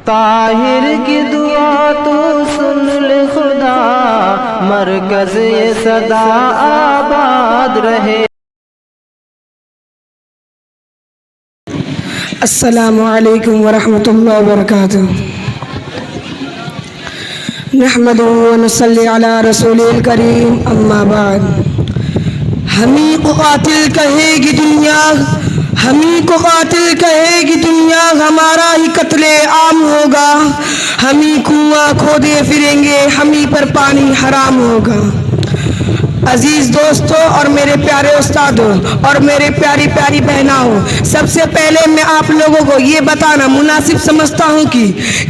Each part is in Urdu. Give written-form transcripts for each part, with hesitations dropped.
طاہر کی دعا تو سن لے خدا، مرکز یہ صدا آباد رہے۔ السلام علیکم ورحمۃ اللہ وبرکاتہ۔ نحمد و نصلی علی رسول الکریم، اما بعد۔ ہمیں کو قاتل کہے گی دنیا، ہمیں کو قاتل کہے گی دنیا، ہمارا ہی قتل عام ہوگا۔ ہمیں کنواں کھودے پھریں گے، ہمیں پر پانی حرام ہوگا۔ عزیز دوستوں اور میرے پیارے استادوں اور میرے پیاری پیاری بہناؤں، سب سے پہلے میں آپ لوگوں کو یہ بتانا مناسب سمجھتا ہوں کہ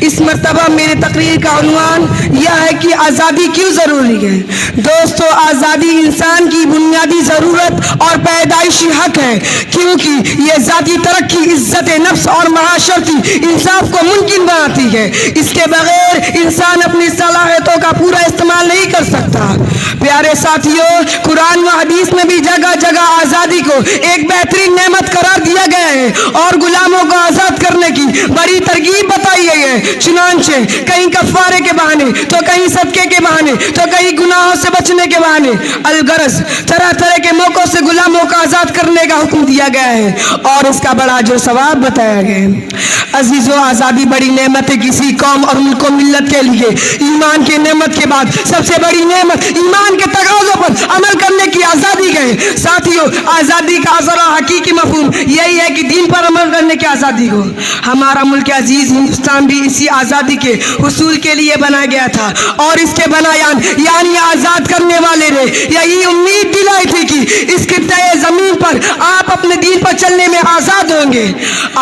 اس مرتبہ میرے تقریر کا عنوان یہ ہے کہ آزادی کیوں ضروری ہے۔ دوستو، آزادی انسان کی بنیادی ضرورت اور پیدائشی حق ہے، کیونکہ یہ ذاتی ترقی، عزت نفس اور معاشرتی انصاف کو ممکن بناتی ہے۔ اس کے بغیر انسان اپنی صلاحیتوں کا پورا استعمال نہیں کر سکتا۔ پیارے ساتھیوں، قرآن و حدیث میں بھی جگہ جگہ آزادی کو ایک بہترین نعمت قرار دیا گیا ہے اور غلاموں کو آزاد کرنے کی بڑی ترغیب بتائی گئی ہے۔ چنانچہ کہیں کفارے کے بہانے، تو کہیں صدقے کے بہانے، تو کہیں گناہوں سے بچنے کے بہانے، الغرض طرح طرح کے موقعوں سے غلاموں کو آزاد کرنے کا حکم دیا گیا ہے اور اس کا بڑا جو ثواب بتایا گیا ہے۔ عزیزو، آزادی بڑی نعمت ہے کسی قوم اور ملک و ملت کے لیے۔ ایمان کی نعمت کے بعد سب سے بڑی نعمت ایمان کے تقاضوں پر عمل کرنے کی آزادی ہے۔ ساتھیوں، آزادی کا اصل اور حقیقی مفہوم یہی ہے کہ دین پر عمل کرنے کی آزادی ہو۔ ہمارا ملک عزیز ہندوستان بھی اسی آزادی کے حصول کے لیے بنایا گیا تھا اور اس کے بنایان یعنی آزاد کرنے والے نے یہی امید دلائی تھی کہ اس خطۂ زمین پر آپ اپنے دین پر چلنے میں آزاد ہوں گے۔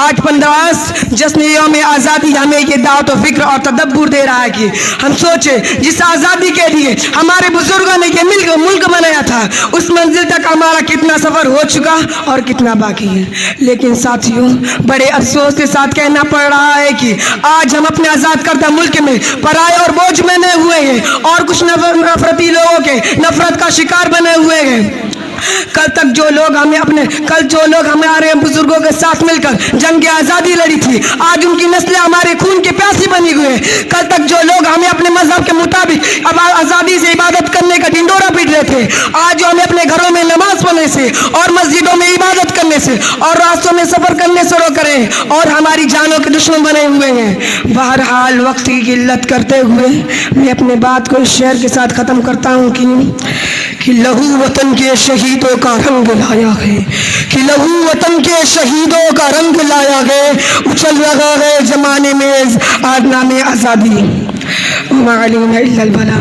آج 15 اگست جشن یوم آزادی ہمیں یہ دعوت و فکر اور تدبر دے رہا ہے کہ ہم سوچیں جس آزادی کے لیے ہمارے بزرگوں نے یہ ملک بنایا تھا، اس منزل تک ہمارا کتنا سفر ہو چکا اور کتنا باقی ہے۔ لیکن ساتھیوں، بڑے افسوس کے ساتھ کہنا پڑ رہا ہے کہ آج ہم اپنے آزاد کردہ ملک میں پرائے اور بوجھ بنے ہوئے ہیں اور کچھ نفرتی لوگوں کے نفرت کا شکار بنے ہوئے ہیں۔ کل جو لوگ ہمارے بزرگوں کے ساتھ مل کر جنگ آزادی لڑی تھی، آج ان کی نسلیں ہمارے خون کے پیاسی بنی ہوئے ہیں۔ کل تک جو لوگ ہمیں اپنے مذہب کے مطابق اب آزادی سے عبادت کرنے کا ڈنڈورا پیٹ رہے تھے، آج ہمیں اپنے گھروں میں نماز پڑھنے سے اور مسجدوں میں عبادت کرنے سے اور راستوں میں سفر کرنے سے روک رہے ہیں اور ہماری جانوں کے دشمن بنے ہوئے ہیں۔ بہرحال وقت کی قلت کرتے ہوئے میں اپنے بات کو اس شعر کے ساتھ ختم کرتا ہوں کہ لہو وطن کے شہیدوں کا رنگ لایا ہے، کہ لہو وطن کے شہیدوں کا رنگ لایا ہے، اچھل رہا ہے زمانے میں نام آزادی۔ وما علینا الا البلاغ۔